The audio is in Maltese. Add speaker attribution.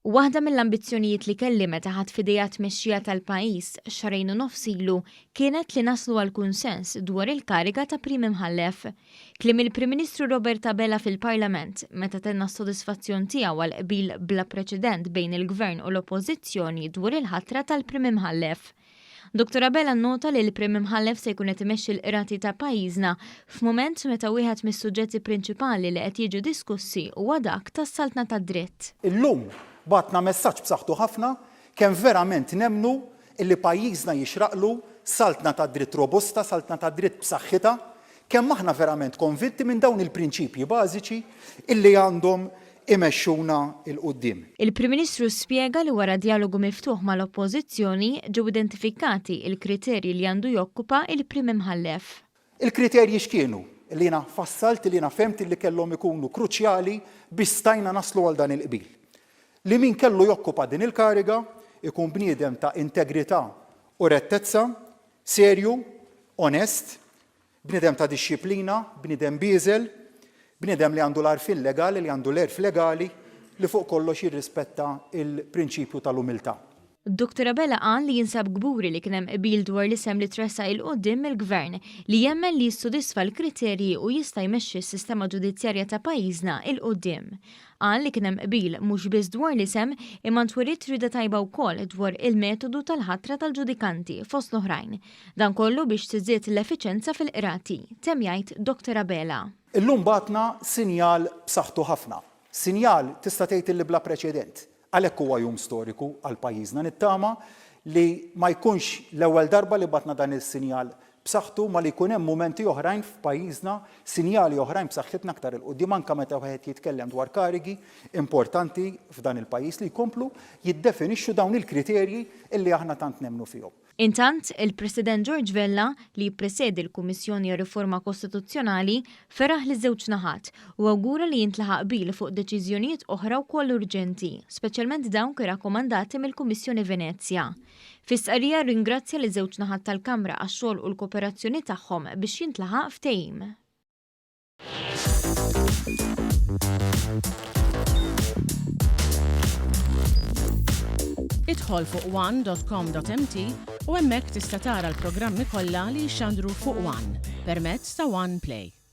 Speaker 1: Waħda mill-ambizzjonijiet li kelli meta ħadd f'idejha tmexxija tal-pajjiż xarejn u nofs ilu kienet li naslu għall-kunsens dwar il-kariga ta' Prim Imħallef. Kliem il-Prim Ministru Robert Abela fil-Parlament meta tenna s-sodisfazzjon tiegħu għall-qbil bla preċedent bejn il-Gvern u l-Oppożizzjoni dwar il-ħatra tal-Prim Imħallef. Dr. Abela nnota li l-Prim Imħallef se jkun qed imexxi l-Qrati ta' pajjiżna f'mument meta wieħed mis-suġġetti prinċipali li qed jiġu diskussi huwa dak tas-saltna Tad-Dritt.
Speaker 2: Illum bgħatna messaġġ b'saħħtu ħafna kemm verament nemmnu illi pajjiżna jixraqlu saltna Tad-Dritt robusta, saltna Tad-Dritt b'saħħitha, kemm aħna verament konvinti minn dawn il-prinċipji bażiċi illi għandhom imexxuna il quddiem.
Speaker 1: Il-Prim Ministru spjega li wara dialogu miftuħ mal-Oppożizzjoni ġew identifikati il-kriterji li għandu jokkupa il-Prim Imħallef.
Speaker 2: Il-kriterji x'kienu li jiena fassalt li jiena femt li kellhom ikunu kruċjali biex stajna naslu għal dan il-qbil. Li min kellu jokkupa din il-kariga ikun bniedem ta' integrità u rettezza, serju, onest, bniedem ta' dixxilpina, bniedem bieżel, bniedem li għandu l-għarfien legali, li għandu l-erf legali, li fuq kollox jirrispetta il-prinċipju tal-umiltà.
Speaker 1: Dr. Abela qal li jinsab gburi li kien hemm qbil dwar l-isem li tressa il-qudiem il-Gvern li jemmen li jissodisfa l-kriterji u jista' jmexxi s-sistema ġudizzjarja ta' pajjiżna il quddiem. Qal li kien hemm qbil mhux biss dwar l-isem imma ntweriet rieda tajba wkoll dwar il-metodu tal-ħatra tal-ġudikanti fost l-oħrajn. Dan kollu biex tiżied l-effiċenza fil-qrati, temm jgħid Dr. Abela.
Speaker 2: Illum bgħatna sinjal b'saħħtu ħafna. Sinjal tista' tgħid illi bla preċedent. Għalhekk huwa jum storiku għal pajjiżna nittama li ma jkunx l-ewwel darba li bgħatna dan is-sinjal b'saħħtu ma li jkun hemm mumenti oħrajn f'pajjiżna, sinjali oħrajn b'saħħitna aktar il quddiem anke meta wieħed jitkellem dwar karigi importanti f'dan il-pajjiż li jkomplu jiddefinixxu dawn il-kriterji illi aħna tant nemmnu fihom.
Speaker 1: Intant, il-President George Vella li jippresedi l-Kummissjoni Riforma Kostituzzjonali feraħ li żewġ naħat u awgura li jintlaħaq qbil fuq deċiżjonijiet oħra wkoll urġenti, speċjalment dawn rakkomandati mill-Kummissjoni Venezja. Fis-qarrija ringrazzja li żewġ naħat tal-Kamra għax-xogħol u l-kooperazzjoni tagħhom biex jintlaħaq ftehim.
Speaker 3: Idħol fuq one.com.mt u hemmhekk tista' tara l-programmi kollha li jxandru fuq One permezz ta' One Play.